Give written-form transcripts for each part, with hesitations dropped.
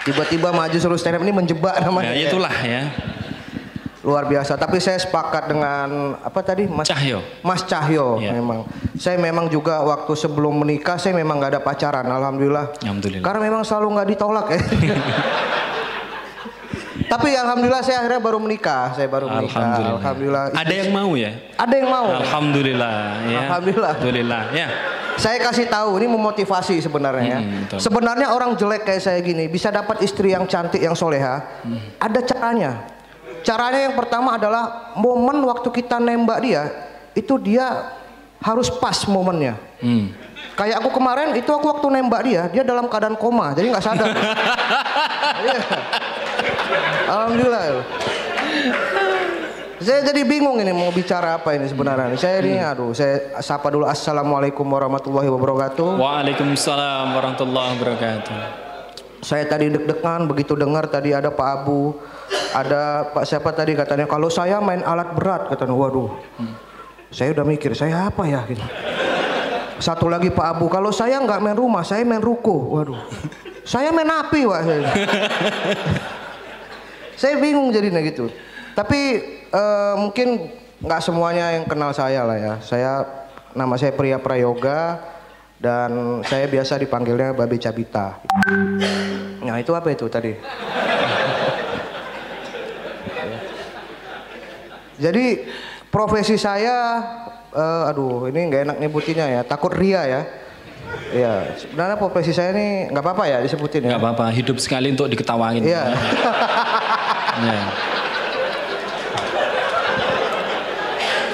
Tiba-tiba maju suruh stand up ini menjebak namanya. Ya itulah ya. Luar biasa. Tapi saya sepakat dengan apa tadi Mas Cahyo. Mas Cahyo Ya. memang. Saya memang juga waktu sebelum menikah saya memang nggak ada pacaran. Alhamdulillah. Alhamdulillah. Karena memang selalu nggak ditolak ya. Tapi alhamdulillah saya akhirnya baru menikah. Saya baru menikah. Alhamdulillah. Ada yang mau ya? Ada yang mau. Alhamdulillah. Ya. Alhamdulillah. Alhamdulillah. Ya. Saya kasih tahu ini memotivasi sebenarnya ya. Sebenarnya orang jelek kayak saya gini bisa dapat istri yang cantik yang soleha. Ada caranya. Caranya yang pertama adalah momen waktu kita nembak dia itu dia harus pas momennya. Kayak aku kemarin itu aku waktu nembak dia dalam keadaan koma jadi nggak sadar. Alhamdulillah. Saya jadi bingung ini mau bicara apa ini sebenarnya. Saya ini saya sapa dulu. Assalamualaikum warahmatullahi wabarakatuh. Waalaikumsalam warahmatullahi wabarakatuh. Saya tadi deg-degan begitu dengar tadi ada Pak Abu, ada Pak siapa tadi katanya kalau saya main alat berat katanya. Waduh. Saya udah mikir saya apa ya gitu. Satu lagi Pak Abu, kalau saya nggak main rumah, saya main ruko. Waduh. Saya main api, Pak. Saya bingung jadinya gitu. Tapi mungkin nggak semuanya yang kenal saya lah ya. Nama saya Pria Prayoga dan saya biasa dipanggilnya Babe Cabita. Nah itu apa itu tadi? Jadi profesi saya, ini nggak enak nyebutinnya ya. Takut ria ya. Iya, sebenarnya profesi saya ini nggak apa-apa ya disebutin ya. Nggak apa-apa, hidup sekali untuk diketawain. Iya. Ya.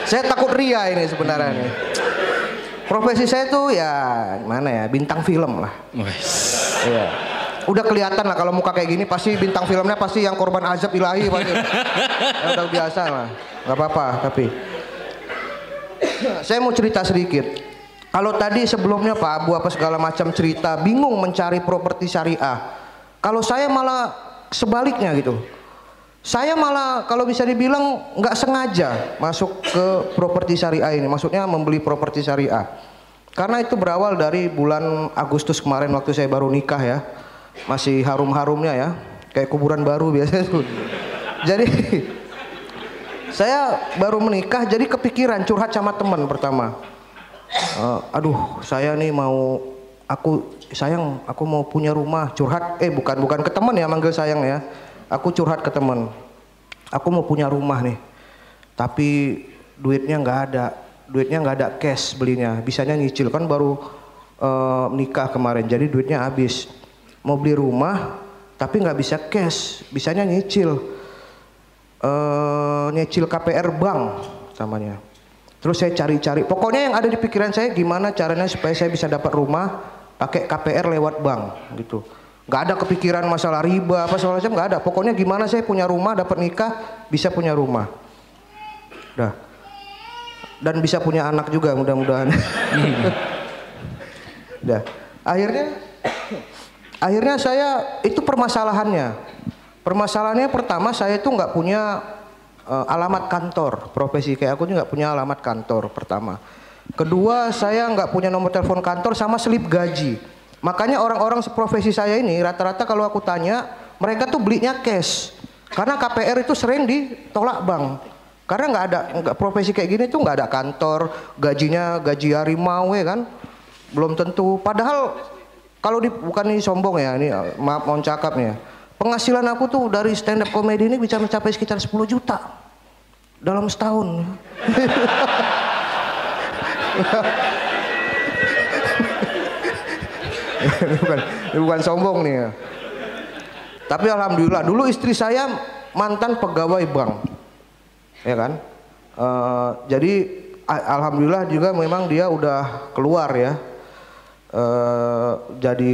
Saya takut ria ini sebenarnya nih. Profesi saya tuh ya mana ya bintang film lah. Iya. Udah kelihatan lah kalau muka kayak gini pasti bintang filmnya pasti yang korban azab ilahi pasti. Ya, udah biasa lah, nggak apa-apa tapi. Saya mau cerita sedikit. Kalau tadi sebelumnya Pak Abu apa segala macam cerita bingung mencari properti syariah. Kalau saya malah sebaliknya gitu. Saya malah kalau bisa dibilang nggak sengaja masuk ke properti syariah ini. Maksudnya membeli properti syariah. Karena itu berawal dari bulan Agustus kemarin waktu saya baru nikah ya. Masih harum-harumnya ya. Kayak kuburan baru biasanya tuh. Jadi saya baru menikah jadi kepikiran curhat sama teman pertama. Saya nih mau aku mau punya rumah curhat bukan ke teman ya manggil sayang ya. Aku curhat ke teman. Aku mau punya rumah nih. Tapi duitnya nggak ada cash belinya. Bisanya nyicil kan baru nikah kemarin. Jadi duitnya habis. Mau beli rumah tapi nggak bisa cash. Bisanya nyicil. Nyicil KPR bank namanya. Terus saya cari-cari. Pokoknya yang ada di pikiran saya gimana caranya supaya saya bisa dapat rumah pakai KPR lewat bank gitu. Nggak ada kepikiran masalah riba apa segala macam nggak ada. Pokoknya gimana saya punya rumah dapat nikah bisa punya rumah. Dah. Dan bisa punya anak juga mudah-mudahan. Dah. Akhirnya saya itu permasalahannya. Permasalahannya pertama saya itu nggak punya alamat kantor. Profesi kayak aku juga nggak punya alamat kantor pertama. Kedua saya nggak punya nomor telepon kantor sama slip gaji. Makanya orang-orang seprofesi saya ini rata-rata kalau aku tanya mereka tuh belinya cash. Karena KPR itu sering ditolak bank. Karena nggak profesi kayak gini tuh nggak ada kantor, gajinya gaji harimau ya kan, belum tentu. Padahal kalau bukan ini sombong ya, ini maaf mohon cakap nih ya. Penghasilan aku tuh dari stand up comedy ini bisa mencapai sekitar 10 juta dalam setahun. Ini bukan sombong nih ya. Tapi alhamdulillah dulu istri saya mantan pegawai bank, ya kan. Jadi alhamdulillah juga memang dia udah keluar ya.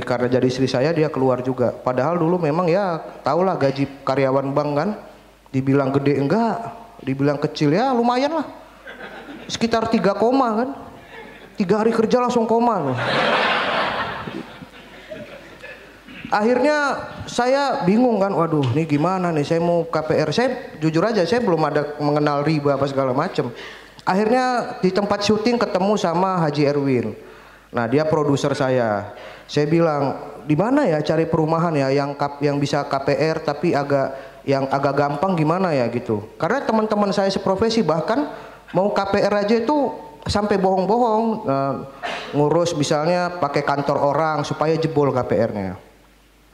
Karena jadi istri saya dia keluar juga. Padahal dulu memang ya tahulah gaji karyawan bank kan, dibilang gede enggak, dibilang kecil ya lumayan lah, sekitar 3 koma kan, 3 hari kerja langsung koma. Akhirnya saya bingung kan, waduh ini gimana nih, saya mau KPR, saya jujur aja saya belum ada mengenal riba apa segala macem. Akhirnya di tempat syuting ketemu sama Haji Erwin. Nah dia produser saya bilang di mana ya cari perumahan ya yang bisa KPR tapi agak gampang gimana ya gitu. Karena teman-teman saya seprofesi bahkan mau KPR aja itu sampai bohong-bohong, ngurus misalnya pakai kantor orang supaya jebol KPR-nya.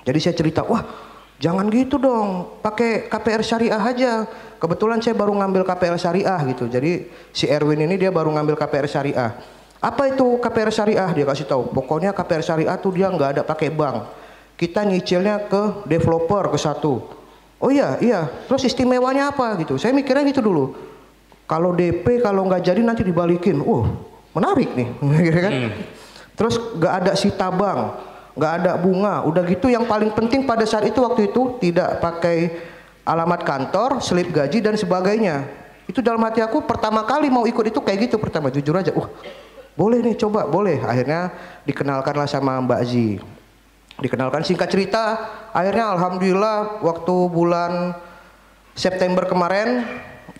Jadi saya cerita, wah jangan gitu dong, pakai KPR syariah aja. Kebetulan saya baru ngambil KPR syariah gitu. Jadi si Erwin ini dia baru ngambil KPR syariah. Apa itu KPR syariah? Dia kasih tahu. Pokoknya KPR syariah tuh dia nggak ada pakai bank. Kita nyicilnya ke developer ke satu. Oh iya. Terus istimewanya apa gitu? Saya mikirnya gitu dulu. Kalau DP kalau nggak jadi nanti dibalikin. Menarik nih, gitu kan? Terus nggak ada sita bank, nggak ada bunga. Udah gitu yang paling penting pada saat itu waktu itu tidak pakai alamat kantor, slip gaji dan sebagainya. Itu dalam hati aku pertama kali mau ikut itu kayak gitu pertama jujur aja. Boleh nih coba, boleh. Akhirnya dikenalkanlah sama Mbak Zi. Dikenalkan, singkat cerita, akhirnya alhamdulillah waktu bulan September kemarin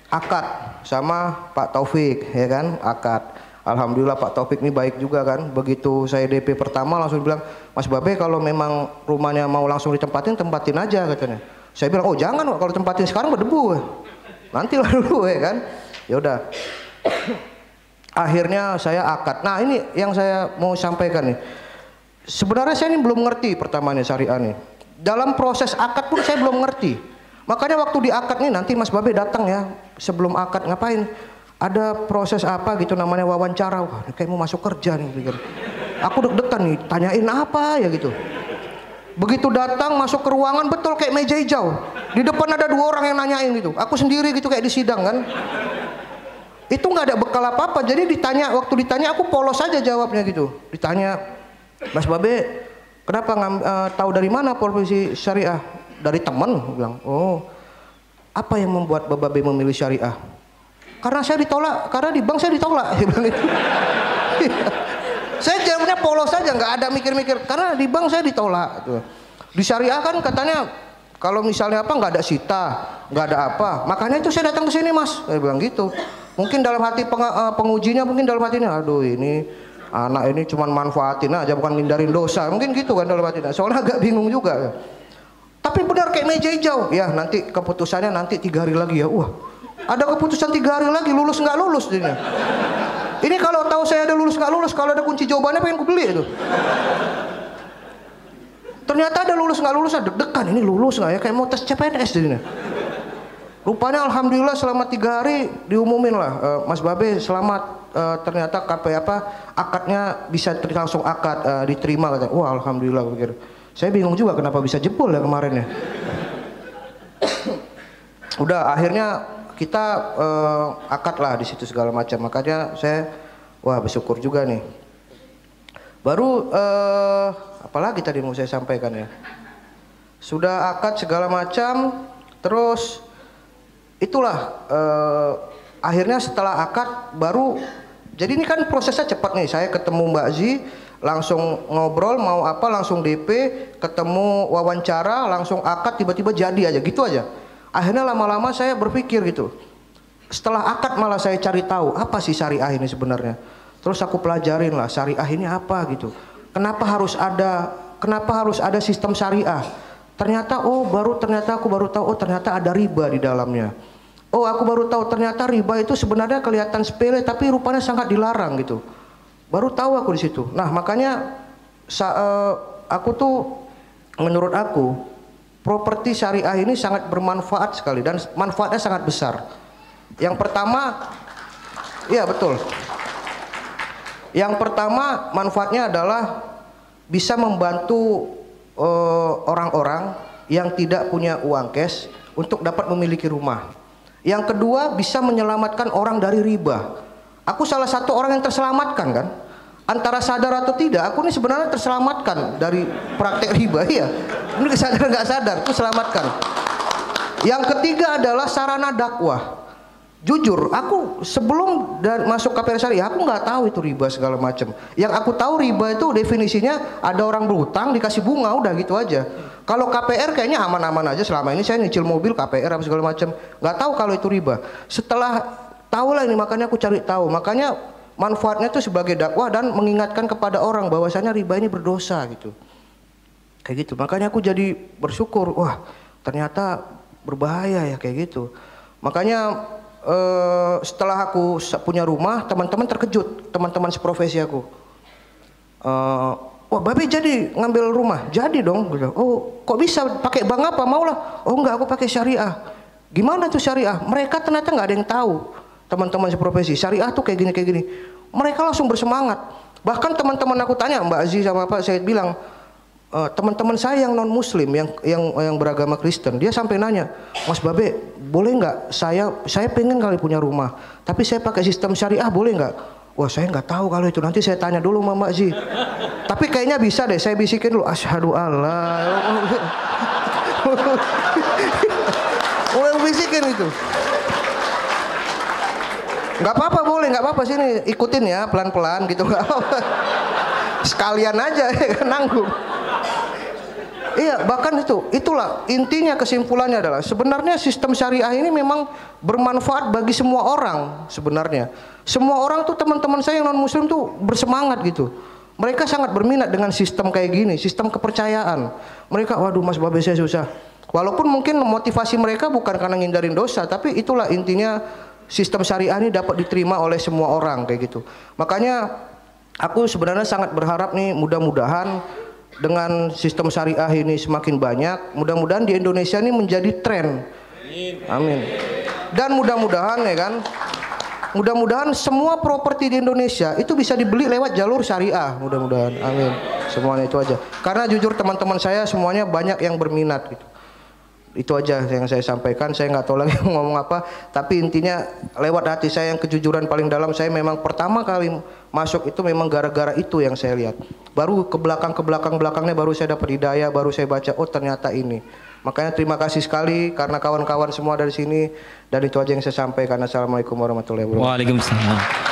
akad sama Pak Taufik, ya kan, akad. Alhamdulillah Pak Taufik ini baik juga kan. Begitu saya DP pertama langsung bilang, Mas Babe kalau memang rumahnya mau langsung tempatin aja katanya. Saya bilang, oh jangan kalau tempatin sekarang berdebu. Nanti lah dulu ya kan. Ya udah. Akhirnya saya akad. Nah ini yang saya mau sampaikan nih. Sebenarnya saya ini belum ngerti pertamanya syariah nih. Dalam proses akad pun saya belum ngerti. Makanya waktu di akad nih nanti Mas Babe datang ya. Sebelum akad ngapain? Ada proses apa gitu namanya wawancara. Wah kayak mau masuk kerja nih. Pikir. Aku deg-degan nih. Tanyain apa ya gitu. Begitu datang masuk ke ruangan betul kayak meja hijau. Di depan ada 2 orang yang nanyain gitu. Aku sendiri gitu kayak di sidang kan. Itu nggak ada bekal apa-apa. Jadi waktu ditanya aku polos aja jawabnya gitu. Ditanya, Mas Babe, kenapa tahu dari mana profesi syariah? Dari teman, bilang. Oh, apa yang membuat Babe memilih syariah? Karena saya ditolak, karena di bank saya ditolak. Dia bilang gitu. Saya jawabnya polos aja, nggak ada mikir-mikir. Karena di bank saya ditolak. Di syariah kan katanya kalau misalnya apa nggak ada sita, nggak ada apa. Makanya itu saya datang ke sini Mas. Saya bilang gitu. Mungkin dalam hati pengujinya mungkin dalam hatinya, aduh ini anak ini cuma manfaatin aja bukan ngindarin dosa. Mungkin gitu kan dalam hatinya. Soalnya agak bingung juga. Tapi benar kayak meja hijau. Ya nanti keputusannya nanti 3 hari lagi ya. Wah ada keputusan 3 hari lagi lulus nggak lulus jadinya. Ini kalau tahu saya ada lulus nggak lulus, kalau ada kunci jawabannya pengen ku beli itu. Ternyata ada lulus nggak lulus, deg-degan ini lulus nggak ya kayak mau tes CPNS jadinya. Rupanya alhamdulillah selama 3 hari diumumin lah, Mas Babe selamat, ternyata akadnya bisa langsung akad diterima katanya. Wah alhamdulillah pikir. Saya bingung juga kenapa bisa jebol ya kemarin ya. Udah akhirnya kita akad lah di situ segala macam. Makanya saya wah bersyukur juga nih. Baru apalagi tadi mau saya sampaikan ya. Sudah akad segala macam, terus itulah akhirnya setelah akad baru, jadi ini kan prosesnya cepat nih. Saya ketemu Mbak Zi, langsung ngobrol mau apa, langsung DP, ketemu wawancara, langsung akad, tiba-tiba jadi aja gitu aja. Akhirnya lama-lama saya berpikir gitu. Setelah akad malah saya cari tahu apa sih syariah ini sebenarnya. Terus aku pelajarin lah syariah ini apa gitu. Kenapa harus ada sistem syariah? Ternyata aku baru tahu ternyata ada riba di dalamnya. Aku baru tahu ternyata riba itu sebenarnya kelihatan sepele tapi rupanya sangat dilarang gitu. Baru tahu aku di situ. Nah, makanya aku tuh menurut aku properti syariah ini sangat bermanfaat sekali dan manfaatnya sangat besar. Yang pertama, iya betul. Yang pertama manfaatnya adalah bisa membantu orang-orang yang tidak punya uang cash untuk dapat memiliki rumah. Yang kedua bisa menyelamatkan orang dari riba. Aku salah satu orang yang terselamatkan kan. Antara sadar atau tidak, aku ini sebenarnya terselamatkan dari praktek riba. Iya, ini sadar nggak sadar, aku selamatkan. Yang ketiga adalah sarana dakwah. Jujur, aku sebelum masuk KPR Syariah, aku nggak tahu itu riba segala macam. Yang aku tahu riba itu definisinya ada orang berhutang dikasih bunga, udah gitu aja. Kalau KPR kayaknya aman-aman aja. Selama ini saya nyicil mobil KPR apa segala macam, nggak tahu kalau itu riba. Setelah tahu lah ini, makanya aku cari tahu. Makanya manfaatnya itu sebagai dakwah dan mengingatkan kepada orang bahwasanya riba ini berdosa gitu. Kayak gitu. Makanya aku jadi bersyukur, wah ternyata berbahaya ya kayak gitu. Makanya setelah aku punya rumah, teman-teman terkejut, teman-teman seprofesi aku. Wah Babe jadi ngambil rumah? Jadi dong. Oh kok bisa? Pakai bank apa? Maulah. Oh enggak, aku pakai syariah. Gimana tuh syariah? Mereka ternyata nggak ada yang tahu. Teman-teman seprofesi, syariah tuh kayak gini kayak gini. Mereka langsung bersemangat. Bahkan teman-teman aku tanya, Mbak Aziz sama apa, saya bilang teman-teman saya yang non Muslim, yang beragama Kristen, dia sampai nanya, Mas Babe, boleh nggak? Saya pengen kali punya rumah, tapi saya pakai sistem syariah, boleh nggak? Wah saya nggak tahu kalau itu, nanti saya tanya dulu sama Mbak Aziz. Tapi kayaknya bisa deh, saya bisikin dulu, asyhadu Allah. Mulai bisikin itu. Nggak apa-apa, boleh, nggak apa-apa, sini ikutin ya pelan-pelan gitu, nggak apa-apa. Sekalian aja ya, nanggung. Iya, bahkan itulah intinya, kesimpulannya adalah sebenarnya sistem syariah ini memang bermanfaat bagi semua orang sebenarnya. Semua orang tuh, teman-teman saya yang non Muslim tuh bersemangat gitu. Mereka sangat berminat dengan sistem kayak gini, sistem kepercayaan. Mereka, waduh Mas Babe saya susah. Walaupun mungkin motivasi mereka bukan karena ngindarin dosa, tapi itulah intinya. Sistem syariah ini dapat diterima oleh semua orang kayak gitu. Makanya aku sebenarnya sangat berharap nih, mudah-mudahan dengan sistem syariah ini semakin banyak, mudah-mudahan di Indonesia ini menjadi tren. Amin. Dan mudah-mudahan ya kan, mudah-mudahan semua properti di Indonesia itu bisa dibeli lewat jalur syariah, mudah-mudahan. Amin. Semuanya itu aja. Karena jujur teman-teman saya semuanya banyak yang berminat gitu. Itu aja yang saya sampaikan. Saya nggak tahu lagi mau ngomong apa, tapi intinya lewat hati saya yang kejujuran paling dalam, saya memang pertama kali masuk itu memang gara-gara itu yang saya lihat. Baru ke belakangnya baru saya dapat hidayah, baru saya baca, oh ternyata ini. Makanya terima kasih sekali karena kawan-kawan semua dari sini, dan itu aja yang saya sampaikan. Assalamualaikum warahmatullahi wabarakatuh. Waalaikumsalam.